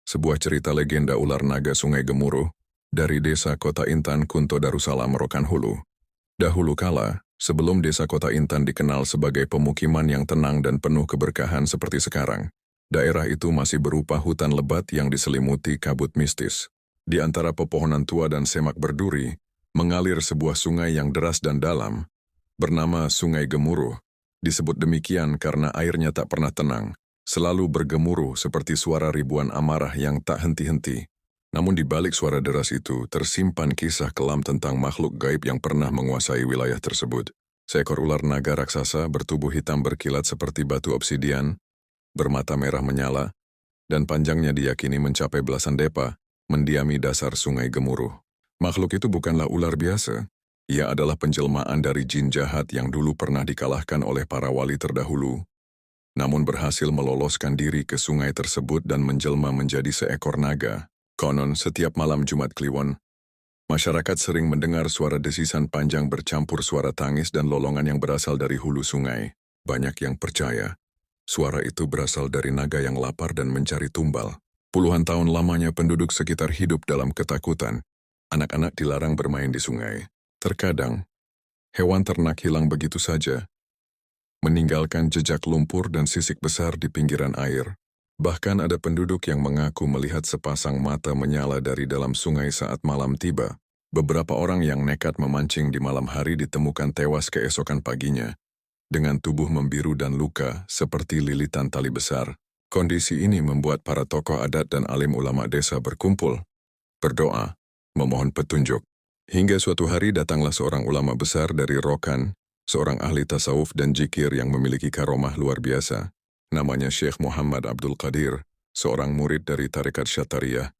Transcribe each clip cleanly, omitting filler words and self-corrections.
sebuah cerita legenda ular naga Sungai Gemuruh dari desa Kota Intan, Kunto Darussalam, Rokan Hulu. Dahulu kala, sebelum desa Kota Intan dikenal sebagai pemukiman yang tenang dan penuh keberkahan seperti sekarang, daerah itu masih berupa hutan lebat yang diselimuti kabut mistis. Di antara pepohonan tua dan semak berduri, mengalir sebuah sungai yang deras dan dalam, bernama Sungai Gemuruh. Disebut demikian karena airnya tak pernah tenang, selalu bergemuruh seperti suara ribuan amarah yang tak henti-henti. Namun di balik suara deras itu tersimpan kisah kelam tentang makhluk gaib yang pernah menguasai wilayah tersebut. Seekor ular naga raksasa bertubuh hitam berkilat seperti batu obsidian, bermata merah menyala, dan panjangnya diyakini mencapai belasan depa, mendiami dasar Sungai Gemuruh. Makhluk itu bukanlah ular biasa. Ia adalah penjelmaan dari jin jahat yang dulu pernah dikalahkan oleh para wali terdahulu, namun berhasil meloloskan diri ke sungai tersebut dan menjelma menjadi seekor naga. Konon, setiap malam Jumat Kliwon, masyarakat sering mendengar suara desisan panjang bercampur suara tangis dan lolongan yang berasal dari hulu sungai. Banyak yang percaya, suara itu berasal dari naga yang lapar dan mencari tumbal. Puluhan tahun lamanya penduduk sekitar hidup dalam ketakutan. Anak-anak dilarang bermain di sungai. Terkadang, hewan ternak hilang begitu saja, meninggalkan jejak lumpur dan sisik besar di pinggiran air. Bahkan ada penduduk yang mengaku melihat sepasang mata menyala dari dalam sungai saat malam tiba. Beberapa orang yang nekat memancing di malam hari ditemukan tewas keesokan paginya, dengan tubuh membiru dan luka seperti lilitan tali besar. Kondisi ini membuat para tokoh adat dan alim ulama desa berkumpul, berdoa, memohon petunjuk. Hingga suatu hari datanglah seorang ulama besar dari Rokan, seorang ahli tasawuf dan jikir yang memiliki karomah luar biasa. Namanya Syekh Muhammad Abdul Qadir, seorang murid dari Tarekat Syatariyah,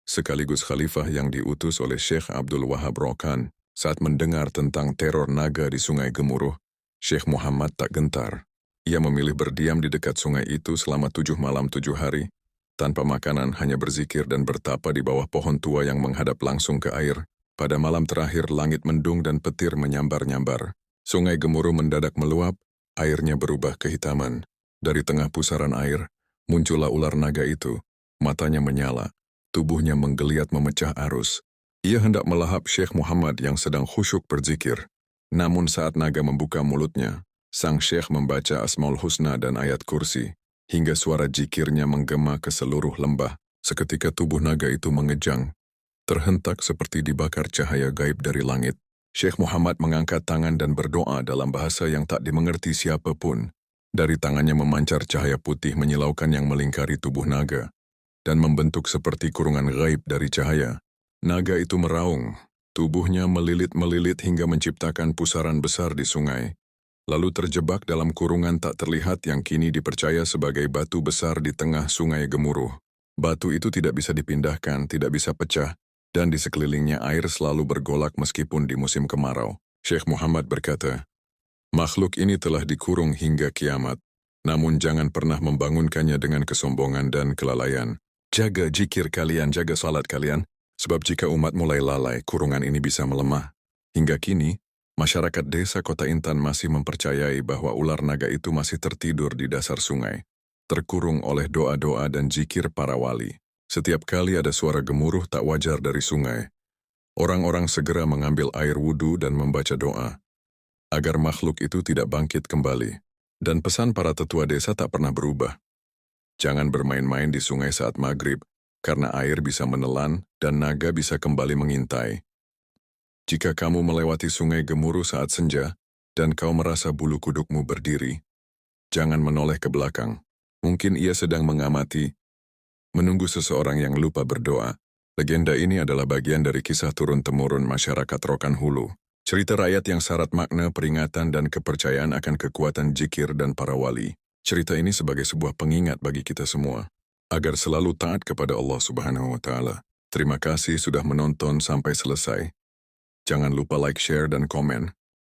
sekaligus khalifah yang diutus oleh Syekh Abdul Wahab Rokan. Saat mendengar tentang teror naga di Sungai Gemuruh, Syekh Muhammad tak gentar. Ia memilih berdiam di dekat sungai itu selama 7 malam 7 hari, tanpa makanan, hanya berzikir dan bertapa di bawah pohon tua yang menghadap langsung ke air. Pada malam terakhir, langit mendung dan petir menyambar-nyambar. Sungai Gemuruh mendadak meluap, airnya berubah kehitaman. Dari tengah pusaran air, muncullah ular naga itu. Matanya menyala, tubuhnya menggeliat memecah arus. Ia hendak melahap Syekh Muhammad yang sedang khusyuk berzikir. Namun saat naga membuka mulutnya, sang Syekh membaca Asmaul Husna dan ayat kursi, hingga suara jikirnya menggema ke seluruh lembah. Seketika tubuh naga itu mengejang, terhentak seperti dibakar cahaya gaib dari langit. Syekh Muhammad mengangkat tangan dan berdoa dalam bahasa yang tak dimengerti siapapun. Dari tangannya memancar cahaya putih menyilaukan yang melingkari tubuh naga, dan membentuk seperti kurungan gaib dari cahaya. Naga itu meraung, tubuhnya melilit-melilit hingga menciptakan pusaran besar di sungai, lalu terjebak dalam kurungan tak terlihat yang kini dipercaya sebagai batu besar di tengah Sungai Gemuruh. Batu itu tidak bisa dipindahkan, tidak bisa pecah, dan di sekelilingnya air selalu bergolak meskipun di musim kemarau. Syekh Muhammad berkata, makhluk ini telah dikurung hingga kiamat, namun jangan pernah membangunkannya dengan kesombongan dan kelalaian. Jaga jikir kalian, jaga salat kalian, sebab jika umat mulai lalai, kurungan ini bisa melemah. Hingga kini, masyarakat desa Kota Intan masih mempercayai bahwa ular naga itu masih tertidur di dasar sungai, terkurung oleh doa-doa dan jikir para wali. Setiap kali ada suara gemuruh tak wajar dari sungai, orang-orang segera mengambil air wudhu dan membaca doa, agar makhluk itu tidak bangkit kembali. Dan pesan para tetua desa tak pernah berubah. Jangan bermain-main di sungai saat maghrib, karena air bisa menelan dan naga bisa kembali mengintai. Jika kamu melewati Sungai Gemuruh saat senja, dan kau merasa bulu kudukmu berdiri, jangan menoleh ke belakang. Mungkin ia sedang mengamati, menunggu seseorang yang lupa berdoa. Legenda ini adalah bagian dari kisah turun-temurun masyarakat Rokan Hulu. Cerita rakyat yang syarat makna, peringatan, dan kepercayaan akan kekuatan jikir dan para wali. Cerita ini sebagai sebuah pengingat bagi kita semua, agar selalu taat kepada Allah Subhanahu wa Ta'ala. Terima kasih sudah menonton sampai selesai. Jangan lupa like, share, dan komen.